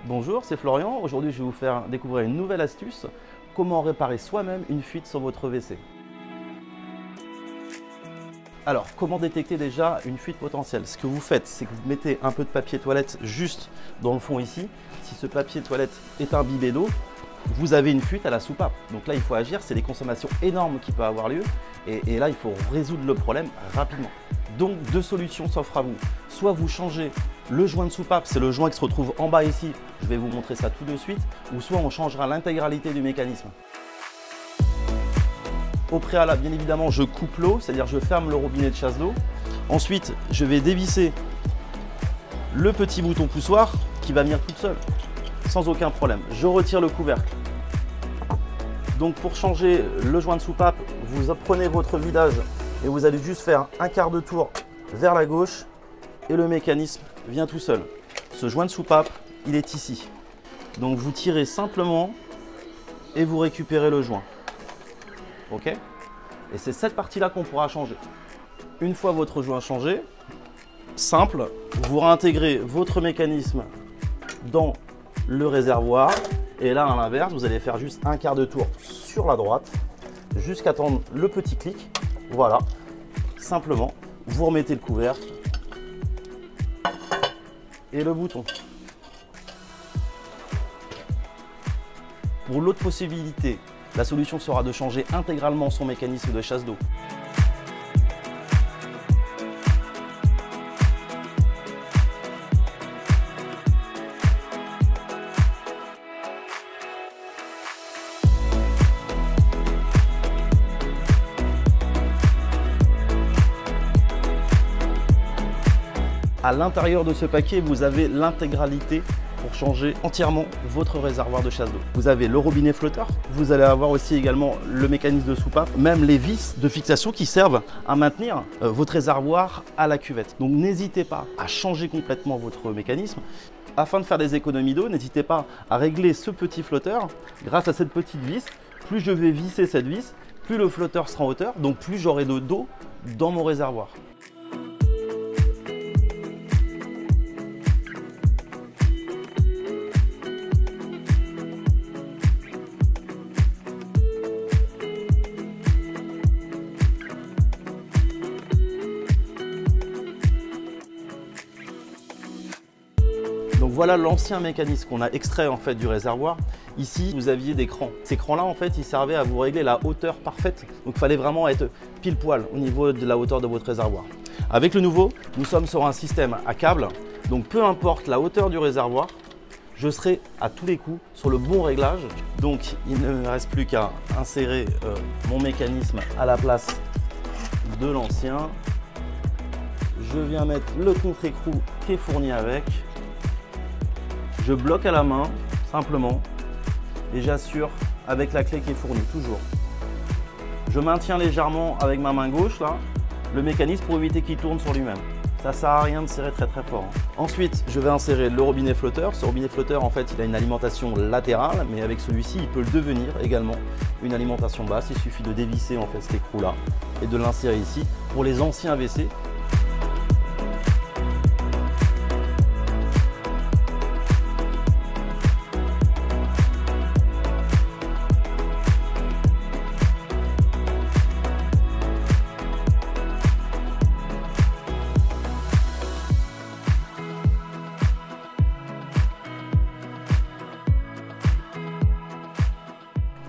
Bonjour, c'est Florian. Aujourd'hui, je vais vous faire découvrir une nouvelle astuce, comment réparer soi-même une fuite sur votre WC. Alors, comment détecter déjà une fuite potentielle? Ce que vous faites, c'est que vous mettez un peu de papier toilette juste dans le fond ici. Si ce papier toilette est imbibé d'eau, vous avez une fuite à la soupape. Donc là, il faut agir, c'est des consommations énormes qui peuvent avoir lieu. Et là, il faut résoudre le problème rapidement. Donc, deux solutions s'offrent à vous. Soit vous changez le joint de soupape, c'est le joint qui se retrouve en bas ici. Je vais vous montrer ça tout de suite. Ou soit on changera l'intégralité du mécanisme. Au préalable, bien évidemment, je coupe l'eau, c'est-à-dire je ferme le robinet de chasse d'eau. Ensuite, je vais dévisser le petit bouton poussoir qui va venir tout seul, sans aucun problème. Je retire le couvercle. Donc pour changer le joint de soupape, vous prenez votre vidage et vous allez juste faire un quart de tour vers la gauche et le mécanisme vient tout seul. Ce joint de soupape, il est ici. Donc vous tirez simplement et vous récupérez le joint. Ok? Et c'est cette partie-là qu'on pourra changer. Une fois votre joint changé, simple, vous réintégrez votre mécanisme dans le réservoir. Et là, à l'inverse, vous allez faire juste un quart de tour sur la droite jusqu'à attendre le petit clic. Voilà, simplement, vous remettez le couvercle et le bouton. Pour l'autre possibilité, la solution sera de changer intégralement son mécanisme de chasse d'eau. À l'intérieur de ce paquet, vous avez l'intégralité pour changer entièrement votre réservoir de chasse d'eau. Vous avez le robinet flotteur, vous allez avoir aussi également le mécanisme de soupape, même les vis de fixation qui servent à maintenir votre réservoir à la cuvette. Donc n'hésitez pas à changer complètement votre mécanisme. Afin de faire des économies d'eau, n'hésitez pas à régler ce petit flotteur grâce à cette petite vis. Plus je vais visser cette vis, plus le flotteur sera en hauteur, donc plus j'aurai d'eau dans mon réservoir. Donc voilà l'ancien mécanisme qu'on a extrait en fait du réservoir. Ici, vous aviez des crans. Ces crans-là, en fait, ils servaient à vous régler la hauteur parfaite. Donc il fallait vraiment être pile poil au niveau de la hauteur de votre réservoir. Avec le nouveau, nous sommes sur un système à câble. Donc peu importe la hauteur du réservoir, je serai à tous les coups sur le bon réglage. Donc il ne me reste plus qu'à insérer mon mécanisme à la place de l'ancien. Je viens mettre le contre-écrou qui est fourni avec. Je bloque à la main, simplement, et j'assure avec la clé qui est fournie, toujours. Je maintiens légèrement avec ma main gauche, là, le mécanisme pour éviter qu'il tourne sur lui-même. Ça ne sert à rien de serrer très fort. Ensuite, je vais insérer le robinet flotteur. Ce robinet flotteur, en fait, il a une alimentation latérale, mais avec celui-ci, il peut le devenir également une alimentation basse. Il suffit de dévisser en fait cet écrou-là et de l'insérer ici. Pour les anciens WC,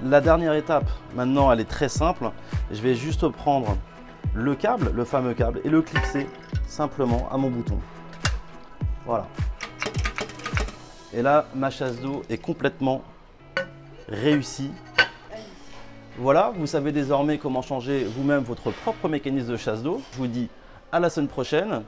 la dernière étape, maintenant, elle est très simple. Je vais juste prendre le câble, le fameux câble, et le clipser simplement à mon bouton. Voilà. Et là, ma chasse d'eau est complètement réussie. Voilà, vous savez désormais comment changer vous-même votre propre mécanisme de chasse d'eau. Je vous dis à la semaine prochaine.